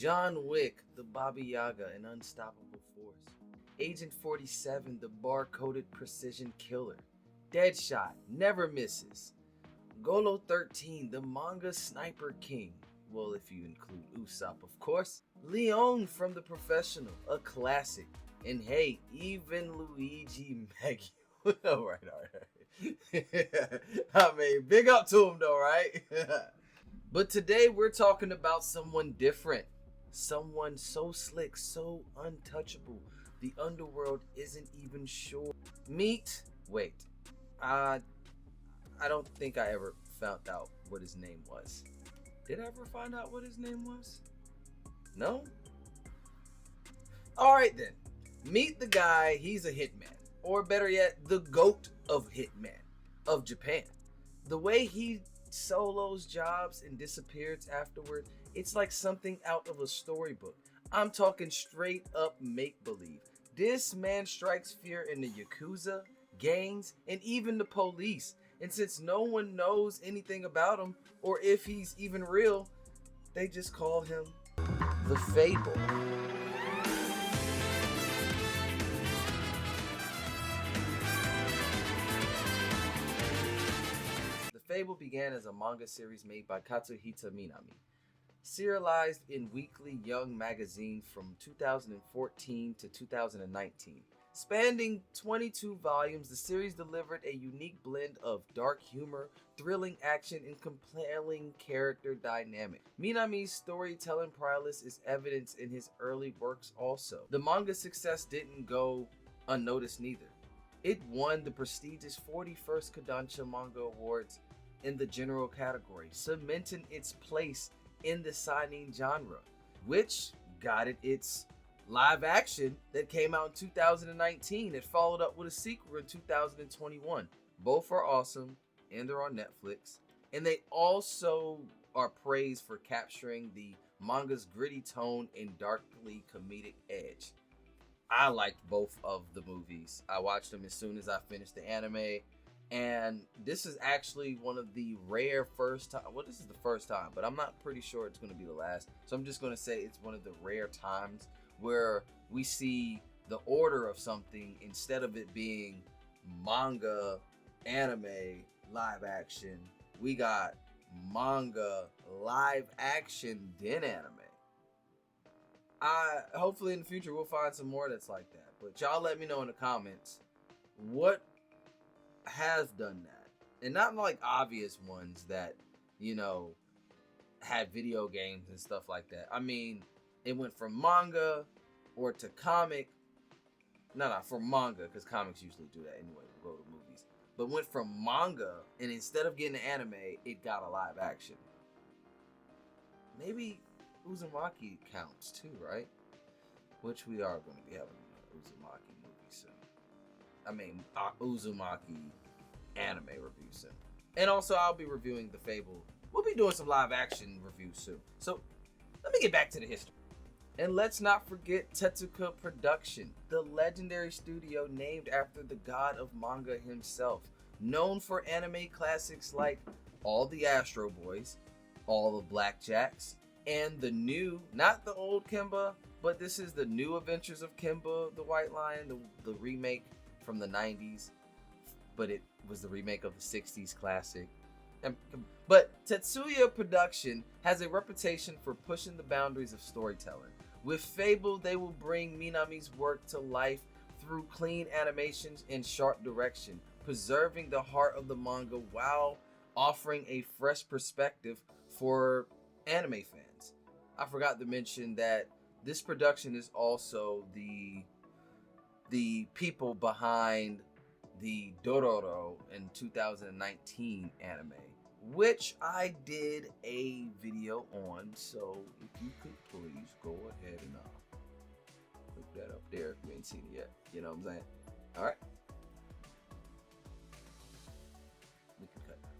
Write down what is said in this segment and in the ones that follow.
John Wick, the Baba Yaga, an unstoppable force. Agent 47, the bar-coded precision killer. Deadshot, never misses. Golo 13, the manga sniper king. Well, if you include Usopp, of course. Leon from The Professional, a classic. And hey, even Luigi Maggie. Alright. I mean, big up to him though, right? But today we're talking about someone different. Someone so slick, so untouchable. The underworld isn't even sure. I don't think I ever found out what his name was. Did I ever find out what his name was? No? Alright then. Meet the guy, he's a hitman. Or better yet, the GOAT of hitman of Japan. The way he solos jobs and disappears afterward, it's like something out of a storybook. I'm talking straight up make-believe. This man strikes fear in the Yakuza, gangs, and even the police. And since no one knows anything about him, or if he's even real, they just call him the Fable. The Fable began as a manga series made by Katsuhita Minami. Serialized in Weekly Young magazine from 2014 to 2019. Spanning 22 volumes, the series delivered a unique blend of dark humor, thrilling action, and compelling character dynamic. Minami's storytelling prowess is evidenced in his early works also. The manga's success didn't go unnoticed neither. It won the prestigious 41st Kodansha Manga Awards in the general category, cementing its place in the seinen genre, which got it its live action that came out in 2019. It followed up with a sequel in 2021. Both are awesome and they're on Netflix. And they also are praised for capturing the manga's gritty tone and darkly comedic edge. I liked both of the movies. I watched them as soon as I finished the anime. And this is actually one of the rare first time. Well, this is the first time, but I'm not pretty sure it's going to be the last. So I'm just going to say it's one of the rare times where we see the order of something instead of it being manga, anime, live action. We got manga, live action, then anime. Hopefully in the future we'll find some more that's like that. But y'all let me know in the comments what has done that. And not like obvious ones that, you know, had video games and stuff like that. I mean, it went from manga or to comic. From manga, because comics usually do that anyway. We'll go to movies. But went from manga, and instead of getting an anime, it got a live action. Maybe Uzumaki counts too, right? Which we are going to be having an Uzumaki movie soon. I mean, Uzumaki anime review soon. And also, I'll be reviewing The Fable. We'll be doing some live action reviews soon. So, let me get back to the history. And let's not forget Tezuka Production, the legendary studio named after the god of manga himself, known for anime classics like all the Astro Boys, all of Blackjacks, and the new, not the old Kimba, but this is the new Adventures of Kimba the White Lion, the remake from the 90s, but it was the remake of the 60s classic. But Tetsuya Production has a reputation for pushing the boundaries of storytelling. With Fable, they will bring Minami's work to life through clean animations and sharp direction, preserving the heart of the manga while offering a fresh perspective for anime fans. I forgot to mention that this production is also the people behind the Dororo in 2019 anime, which I did a video on, so if you could please go ahead and look that up there if you ain't seen it yet. You know what I'm saying? Alright. We can cut that.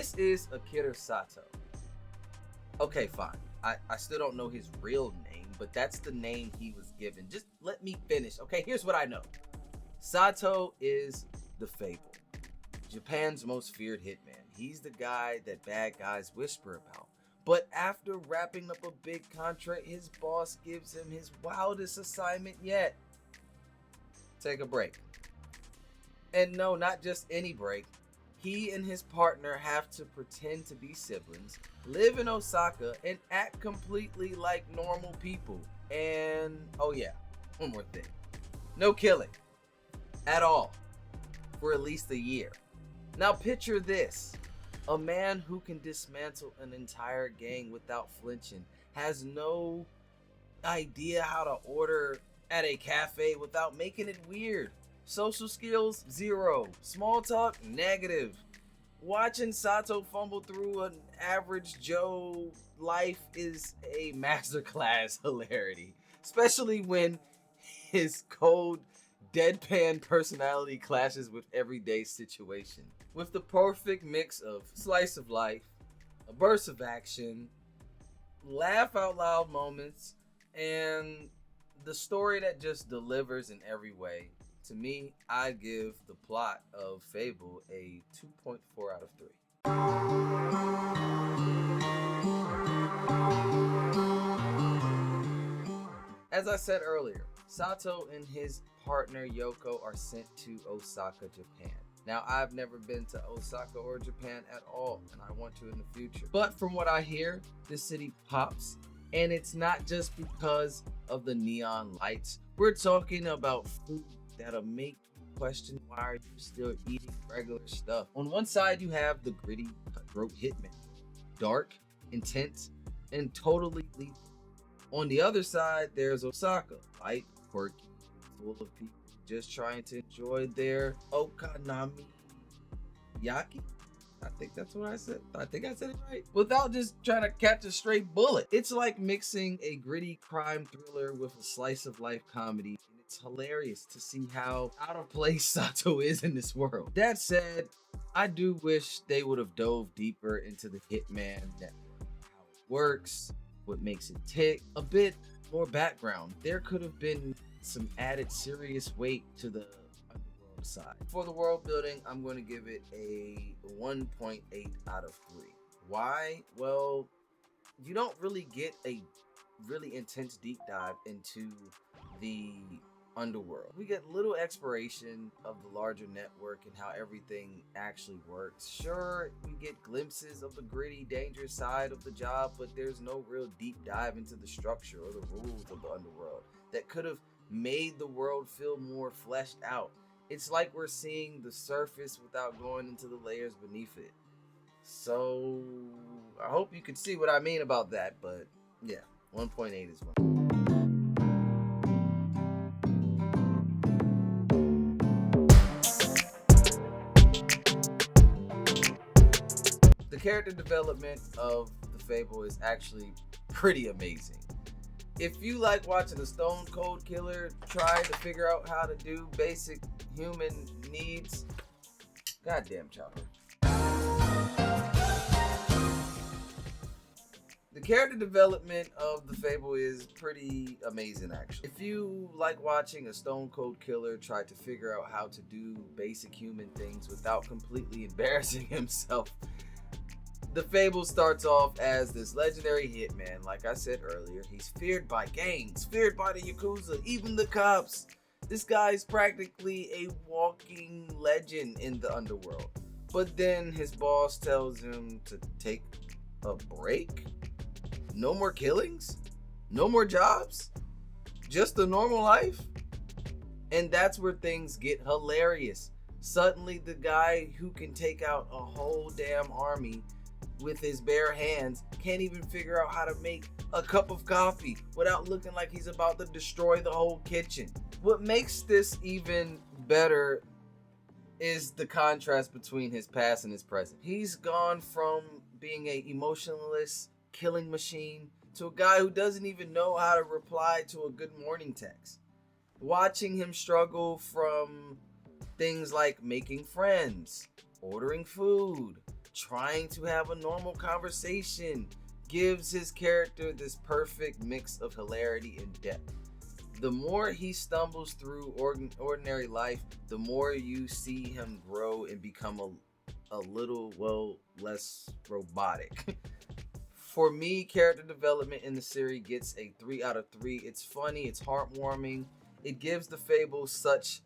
This is Akira Sato. Okay, fine. I still don't know his real name, but that's the name he was given. Just let me finish. Okay, here's what I know. Sato is the Fable, Japan's most feared hitman. He's the guy that bad guys whisper about. But after wrapping up a big contract, his boss gives him his wildest assignment yet. Take a break. And no, not just any break. He and his partner have to pretend to be siblings, live in Osaka, and act completely like normal people. And, oh yeah, one more thing. No killing. At all. For at least a year. Now picture this. A man who can dismantle an entire gang without flinching, has no idea how to order at a cafe without making it weird. Social skills, 0. Small talk, negative. Watching Sato fumble through an average Joe life is a masterclass hilarity. Especially when his cold, deadpan personality clashes with everyday situation. With the perfect mix of slice of life, a burst of action, laugh out loud moments, and the story that just delivers in every way. To me, I give the plot of Fable a 2.4 out of 3. As I said earlier, Sato and his partner Yoko are sent to Osaka, Japan. Now, I've never been to Osaka or Japan at all, and I want to in the future. But from what I hear, this city pops, and it's not just because of the neon lights. We're talking about food that'll make you question, why are you still eating regular stuff? On one side, you have the gritty, cutthroat hitman. Dark, intense, and totally lethal. On the other side, there's Osaka. Light, quirky, full of people just trying to enjoy their okonomiyaki. I think that's what I said. I think I said it right. Without just trying to catch a straight bullet. It's like mixing a gritty crime thriller with a slice of life comedy. And it's hilarious to see how out of place Sato is in this world. That said, I do wish they would have dove deeper into the Hitman network. How it works, what makes it tick, a bit more background. There could have been some added serious weight to the underworld side. For the world building, I'm going to give it a 1.8 out of 3. Why? Well, you don't really get a really intense deep dive into the underworld. We get little exploration of the larger network and how everything actually works. Sure, we get glimpses of the gritty, dangerous side of the job, but there's no real deep dive into the structure or the rules of the underworld that could have made the world feel more fleshed out. It's like we're seeing the surface without going into the layers beneath it. So I hope you can see what I mean about that, but yeah, 1.8 is one. The character development of the Fable is actually pretty amazing. If you like watching a stone cold killer try to figure out how to do basic human needs, goddamn Chopper. The character development of the Fable is pretty amazing, actually. If you like watching a stone cold killer try to figure out how to do basic human things without completely embarrassing himself, the Fable starts off as this legendary hitman. Like I said earlier, he's feared by gangs, feared by the Yakuza, even the cops. This guy's practically a walking legend in the underworld. But then his boss tells him to take a break? No more killings? No more jobs? Just a normal life? And that's where things get hilarious. Suddenly the guy who can take out a whole damn army with his bare hands can't even figure out how to make a cup of coffee without looking like he's about to destroy the whole kitchen. What makes this even better is the contrast between his past and his present. He's gone from being an emotionless killing machine to a guy who doesn't even know how to reply to a good morning text. Watching him struggle from things like making friends, ordering food, trying to have a normal conversation gives his character this perfect mix of hilarity and depth. The more he stumbles through ordinary life, the more you see him grow and become a little, well, less robotic. For me, character development in the series gets a 3 out of 3. It's funny, it's heartwarming. It gives the Fable such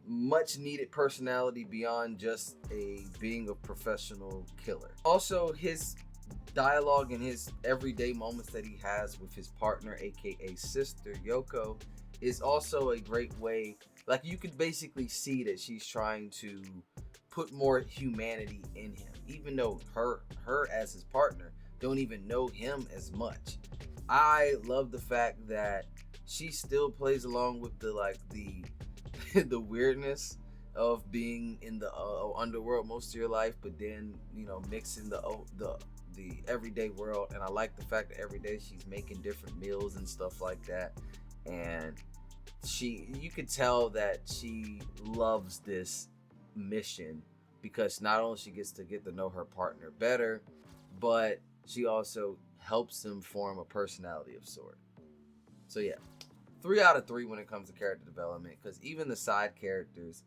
much needed personality beyond just being a professional killer. Also, his dialogue and his everyday moments that he has with his partner, aka sister Yoko, is also a great way. Like, you could basically see that she's trying to put more humanity in him, even though her as his partner don't even know him as much. I love the fact that she still plays along with the the weirdness of being in the underworld most of your life, but then mixing the everyday world. And I like the fact that every day she's making different meals and stuff like that, and you could tell that she loves this mission, because not only she gets to get to know her partner better, but she also helps him form a personality of sort. So yeah, 3 out of 3 when it comes to character development, because even the side characters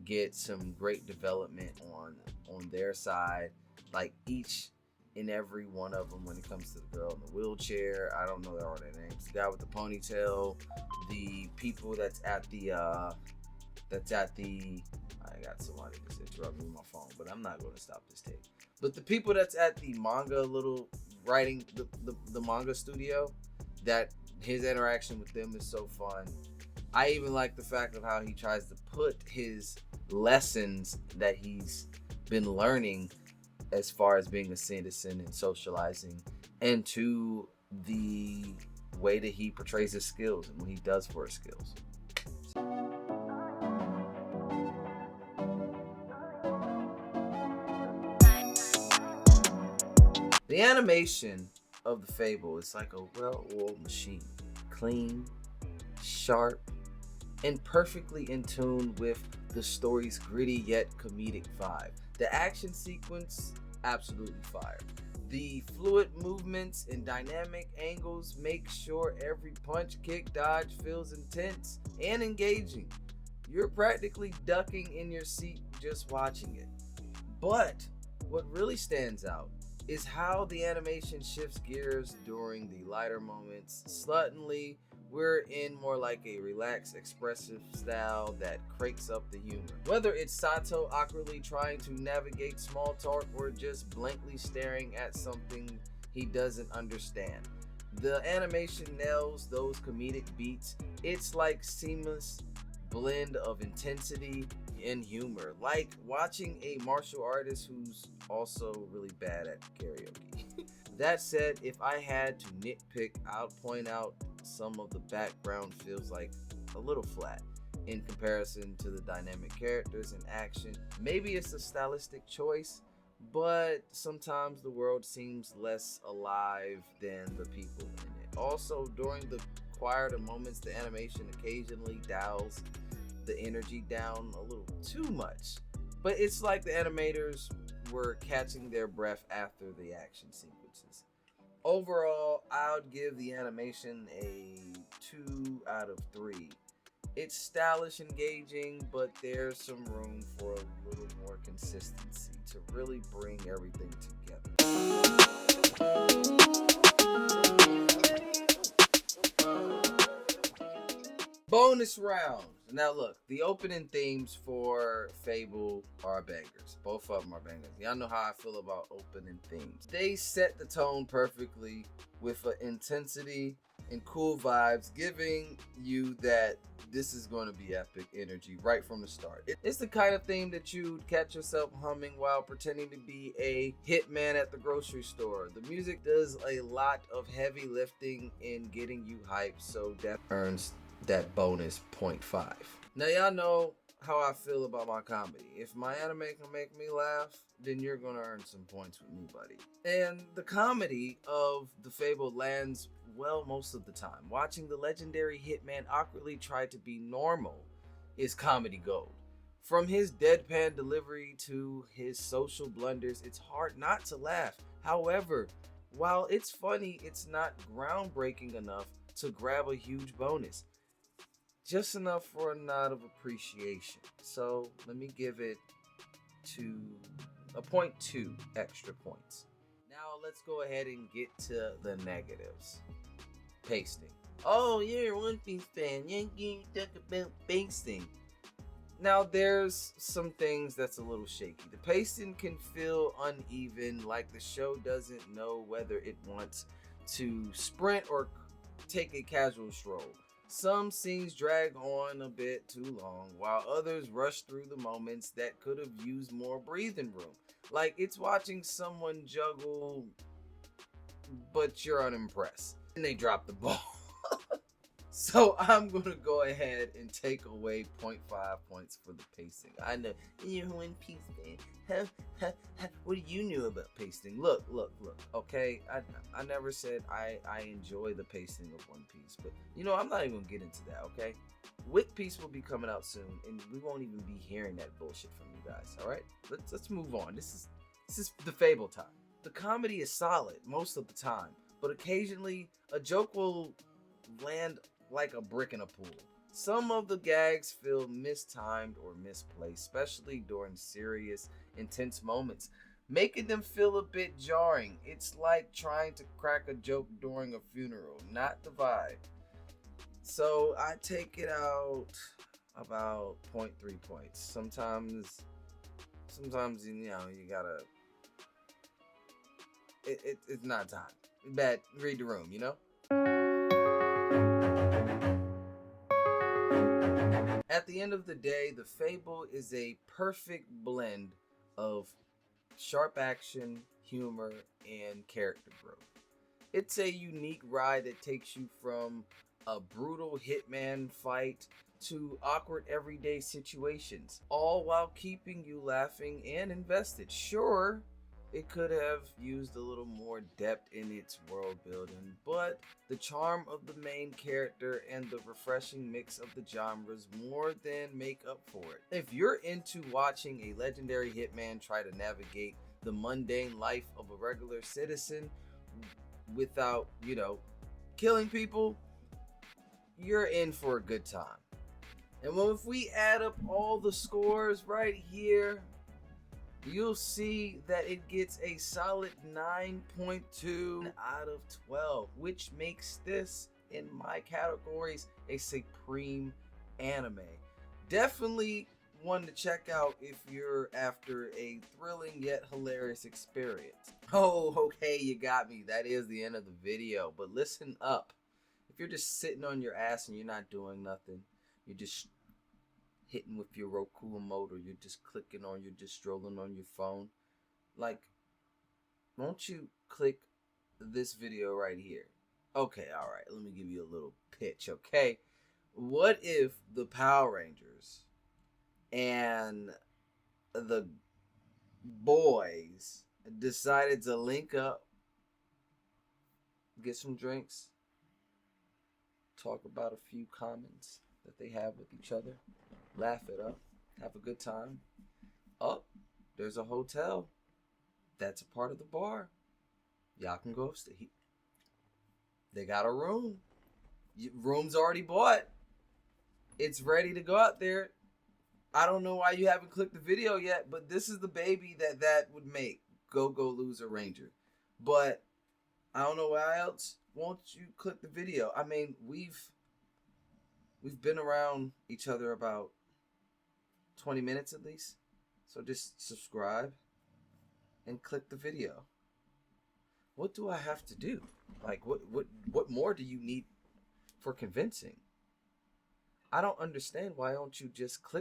get some great development on their side. Like, each and every one of them, when it comes to the girl in the wheelchair, I don't know all their names, the guy with the ponytail, the people that's at the I got somebody just interrupting me with my phone, but I'm not going to stop this tape. But the people that's at the manga writing, the manga studio, that his interaction with them is so fun. I even like the fact of how he tries to put his lessons that he's been learning as far as being a citizen and socializing into the way that he portrays his skills and what he does for his skills. The animation of the Fable is like a well-oiled machine. Clean, sharp, and perfectly in tune with the story's gritty yet comedic vibe. The action sequence, absolutely fire. The fluid movements and dynamic angles make sure every punch, kick, dodge feels intense and engaging. You're practically ducking in your seat just watching it. But what really stands out is how the animation shifts gears during the lighter moments. Suddenly, we're in more like a relaxed, expressive style that cranks up the humor. Whether it's Sato awkwardly trying to navigate small talk or just blankly staring at something he doesn't understand, the animation nails those comedic beats. It's like seamless blend of intensity and humor, like watching a martial artist who's also really bad at karaoke. That said, if I had to nitpick, I'll point out some of the background feels like a little flat in comparison to the dynamic characters and action. Maybe it's a stylistic choice, but sometimes the world seems less alive than the people in it. Also, during the quieter moments, the animation occasionally dials the energy down a little too much, but it's like the animators were catching their breath after the action sequences. Overall, I would give the animation a 2 out of 3. It's stylish, engaging, but there's some room for a little more consistency to really bring everything together. Bonus round. Now look, the opening themes for Fable are bangers. Both of them are bangers. Y'all know how I feel about opening themes. They set the tone perfectly with an intensity and cool vibes, giving you that this is going to be epic energy right from the start. It's the kind of theme that you'd catch yourself humming while pretending to be a hitman at the grocery store. The music does a lot of heavy lifting in getting you hyped, so that earns that bonus 0.5. Now y'all know how I feel about my comedy. If my anime can make me laugh, then you're gonna earn some points with me, buddy. And the comedy of the Fable lands well most of the time. Watching the legendary Hitman awkwardly try to be normal is comedy gold. From his deadpan delivery to his social blunders, it's hard not to laugh. However, while it's funny, it's not groundbreaking enough to grab a huge bonus. Just enough for a nod of appreciation. So let me give it to a 0.2 extra points. Now let's go ahead and get to the negatives. Pasting. Oh, you're a One Piece fan. You talk about pasting. Now there's some things that's a little shaky. The pacing can feel uneven, like the show doesn't know whether it wants to sprint or take a casual stroll. Some scenes drag on a bit too long, while others rush through the moments that could have used more breathing room. Like it's watching someone juggle, but you're unimpressed. And they drop the ball. So I'm gonna go ahead and take away 0.5 points for the pacing. I know you're One Piece fan. What do you know about pacing? Look. Okay, I never said I enjoy the pacing of One Piece, but I'm not even gonna get into that. Okay, Wick Piece will be coming out soon, and we won't even be hearing that bullshit from you guys. All right, let's move on. This is the Fable time. The comedy is solid most of the time, but occasionally a joke will land like a brick in a pool. Some of the gags feel mistimed or misplaced, especially during serious, intense moments, making them feel a bit jarring. It's like trying to crack a joke during a funeral, not the vibe. So I take it out about 0.3 points. Sometimes you gotta. It's not time. Bad. Read the room. At the end of the day, the Fable is a perfect blend of sharp action, humor, and character growth. It's a unique ride that takes you from a brutal Hitman fight to awkward everyday situations, all while keeping you laughing and invested. Sure, it could have used a little more depth in its world building, but the charm of the main character and the refreshing mix of the genres more than make up for it. If you're into watching a legendary hitman try to navigate the mundane life of a regular citizen without, killing people, you're in for a good time. And if we add up all the scores right here, you'll see that it gets a solid 9.2 out of 12, which makes this, in my categories, a supreme anime. Definitely one to check out if you're after a thrilling yet hilarious experience. Oh, okay, you got me. That is the end of the video, but listen up. If you're just sitting on your ass and you're not doing nothing, you're just hitting with your Roku remote, or you're just clicking, or you're just strolling on your phone, won't you click this video right here? Okay, alright, let me give you a little pitch, okay? What if the Power Rangers and the boys decided to link up, get some drinks, talk about a few comments that they have with each other, laugh it up, have a good time. Oh, there's a hotel that's a part of the bar. Y'all can go upstairs. They got a room. Room's already bought. It's ready to go out there. I don't know why you haven't clicked the video yet, but this is the baby that would make Go Loser Ranger. But I don't know why else won't you click the video. I mean, we've been around each other about 20 minutes at least. So just subscribe and click the video. What do I have to do? What more do you need for convincing? I don't understand. Why don't you just click